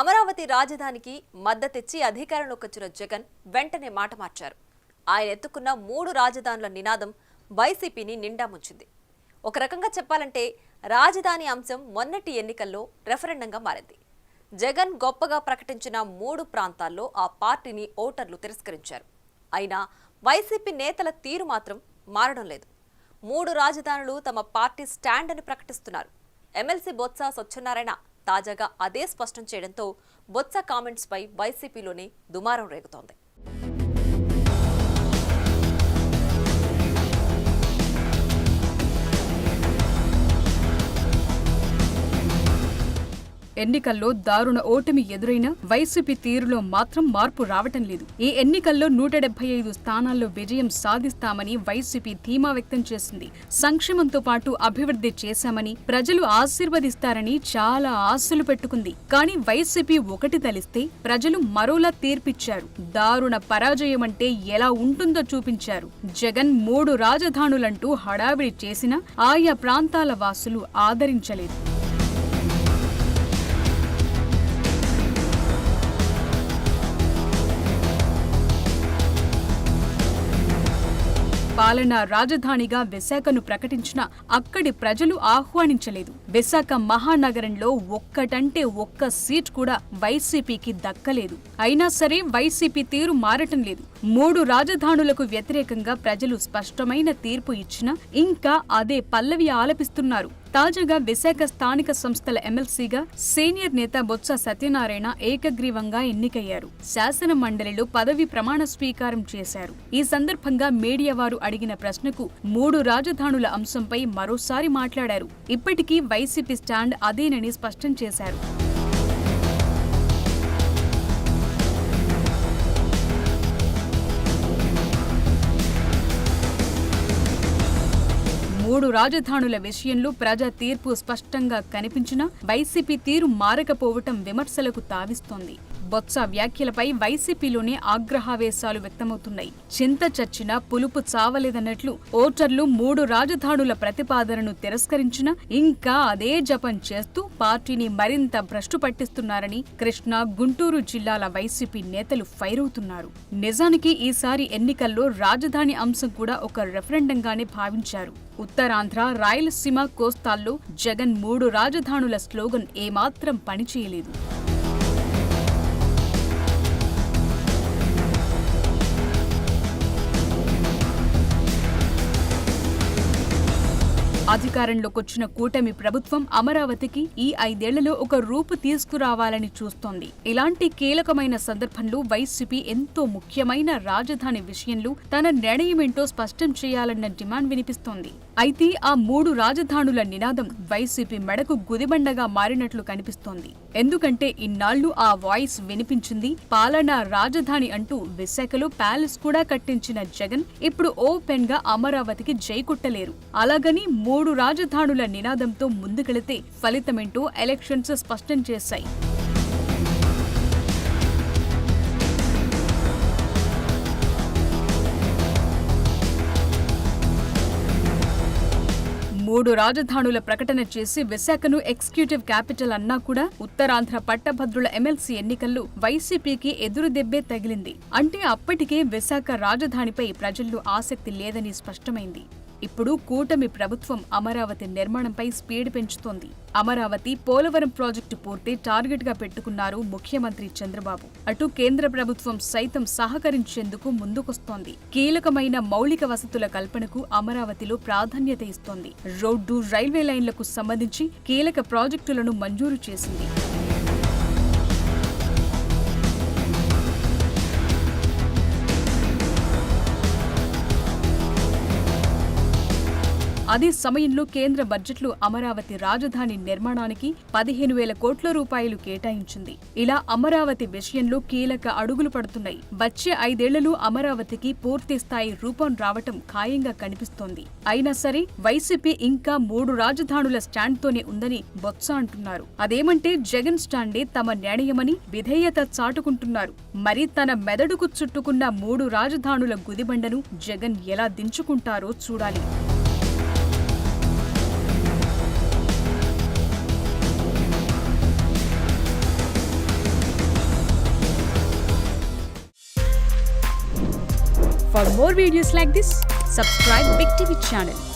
అమరావతి రాజధానికి మద్దతిచ్చి అధికారంలోకి వచ్చిన జగన్ వెంటనే మాట మార్చారు. ఆయన ఎత్తుకున్న 3 రాజధానుల నినాదం వైసీపీని నిండా ముంచింది. ఒక రకంగా చెప్పాలంటే రాజధాని అంశం మొన్నటి ఎన్నికల్లో రెఫరెండంగా మారింది. జగన్ గొప్పగా ప్రకటించిన 3 ప్రాంతాల్లో ఆ పార్టీని ఓటర్లు తిరస్కరించారు. అయినా వైసీపీ నేతల తీరు మాత్రం మారడం లేదు. 3 రాజధానులు తమ పార్టీ స్టాండ్ అని ప్రకటిస్తున్నారు. ఎమ్మెల్సీ బొత్స సత్యనారాయణ తాజాగా అదే స్పష్టం చేయడంతో బొత్స కామెంట్స్ పై వైసీపీలోనే దుమారం రేగుతోంది. ఎన్నికల్లో దారుణ ఓటమి ఎదురైన వైసీపీ తీరులో మాత్రం మార్పు రావటం లేదు. ఈ ఎన్నికల్లో 175 స్థానాల్లో విజయం సాధిస్తామని వైసీపీ ధీమా వ్యక్తం చేసింది. సంక్షేమంతో పాటు అభివృద్ధి చేశామని, ప్రజలు ఆశీర్వదిస్తారని చాలా ఆశలు పెట్టుకుంది. కానీ వైసీపీ ఒకటి తలిస్తే ప్రజలు మరోలా తీర్పిచ్చారు. దారుణ పరాజయం అంటే ఎలా ఉంటుందో చూపించారు. జగన్ 3 రాజధానులంటూ హడావిడి చేసినా ఆయా ప్రాంతాల వాసులు ఆదరించలేదు. పాలనా రాజధానిగా విశాఖను ప్రకటించిన అక్కడి ప్రజలు ఆహ్వానించలేదు. విశాఖ మహానగరంలో ఒక్కటంటే ఒక్క సీట్ కూడా వైసీపీకి దక్కలేదు. అయినా సరే వైసీపీ తీరు మారటం లేదు. 3 రాజధానులకు వ్యతిరేకంగా ప్రజలు స్పష్టమైన తీర్పు ఇచ్చినా ఇంకా అదే పల్లవి ఆలపిస్తున్నారు. తాజాగా విశాఖ స్థానిక సంస్థల ఎమ్మెల్సీగా సీనియర్ నేత బొత్స సత్యనారాయణ ఏకగ్రీవంగా ఎన్నికయ్యారు. శాసన మండలిలో పదవి ప్రమాణ స్వీకారం చేశారు. ఈ సందర్భంగా మీడియా వారు అడిగిన ప్రశ్నకు 3 రాజధానుల అంశంపై మరోసారి మాట్లాడారు. ఇప్పటికీ వైసీపీ స్టాండ్ అదేనని స్పష్టం చేశారు. 3 రాజధానుల విషయంలో ప్రజా తీర్పు స్పష్టంగా కనిపించినా వైసీపీ తీరు మారకపోవటం విమర్శలకు తావిస్తోంది. బొత్స వ్యాఖ్యలపై వైసీపీలోనే ఆగ్రహావేశాలు వ్యక్తమవుతున్నాయి. చింత చచ్చినా పులుపు చావలేదన్నట్లు ఓటర్లు 3 రాజధానుల ప్రతిపాదనను తిరస్కరించినా ఇంకా అదే జపం చేస్తూ పార్టీని మరింత భ్రష్టు పట్టిస్తున్నారని కృష్ణా, గుంటూరు జిల్లాల వైసీపీ నేతలు ఫైర్ అవుతున్నారు. నిజానికి ఈసారి ఎన్నికల్లో రాజధాని అంశం కూడా ఒక రెఫరెండంగానే భావించారు. ఉత్తరాంధ్ర, రాయలసీమ, కోస్తాల్లో జగన్ 3 రాజధానుల స్లోగన్ ఏమాత్రం పనిచేయలేదు. అధికారంలోకొచ్చిన కూటమి ప్రభుత్వం అమరావతికి ఈ 5 ఏళ్లలో ఒక రూపు తీసుకురావాలని చూస్తోంది. ఇలాంటి కీలకమైన సందర్భంలో వైసీపీ ఎంతో ముఖ్యమైన రాజధాని విషయంలో తన నిర్ణయమేంటో స్పష్టం చేయాలన్న డిమాండ్ వినిపిస్తోంది. అయితే ఆ 3 రాజధానుల నినాదం వైసీపీ మెడకు గుదిబండగా మారినట్లు కనిపిస్తోంది. ఎందుకంటే ఇన్నాళ్లు ఆ వాయిస్ వినిపించింది. పాలనా రాజధాని అంటూ విశాఖలో ప్యాలెస్ కూడా కట్టించిన జగన్ ఇప్పుడు ఓపెన్ గా అమరావతికి జై కొట్టలేరు. అలాగని 3 రాజధానుల నినాదంతో ముందుకెళితే ఫలితమేంటో ఎలక్షన్స్ స్పష్టం చేశాయి. మూడు రాజధానుల ప్రకటన చేసి విశాఖను ఎగ్జిక్యూటివ్ క్యాపిటల్ అన్నా కూడా ఉత్తరాంధ్ర పట్టభద్రుల ఎమ్మెల్సీ ఎన్నికల్లో వైసీపీకి ఎదురు దెబ్బే తగిలింది. అంటే అప్పటికే విశాఖ రాజధానిపై ప్రజల్లో ఆసక్తి లేదని స్పష్టమైంది. ఇప్పుడు కూటమి ప్రభుత్వం అమరావతి నిర్మాణంపై స్పీడ్ పెంచుతోంది. అమరావతి, పోలవరం ప్రాజెక్టు పూర్తి టార్గెట్ గా పెట్టుకున్నారు ముఖ్యమంత్రి చంద్రబాబు. అటు కేంద్ర ప్రభుత్వం సైతం సహకరించేందుకు ముందుకొస్తోంది. కీలకమైన మౌలిక వసతుల కల్పనకు అమరావతిలో ప్రాధాన్యత ఇస్తోంది. రోడ్డు, రైల్వే లైన్లకు సంబంధించి కీలక ప్రాజెక్టులను మంజూరు చేసింది. అదే సమయంలో కేంద్ర బడ్జెట్లో అమరావతి రాజధాని నిర్మాణానికి 15,000 కోట్ల రూపాయలు కేటాయించింది. ఇలా అమరావతి విషయంలో కీలక అడుగులు పడుతున్నాయి. వచ్చే 5 ఏళ్లలో అమరావతికి పూర్తి స్థాయి రూపం రావటం ఖాయంగా కనిపిస్తోంది. అయినా సరే వైసీపీ ఇంకా 3 రాజధానుల స్టాండ్తోనే ఉందని బొత్స అంటున్నారు. అదేమంటే జగన్ స్టాండే తమ నిర్ణయమని విధేయత చాటుకుంటున్నారు. మరి తన మెదడుకు చుట్టుకున్న 3 రాజధానుల గుదిబండను జగన్ ఎలా దించుకుంటారో చూడాలి. For more videos like this, subscribe Big TV channel.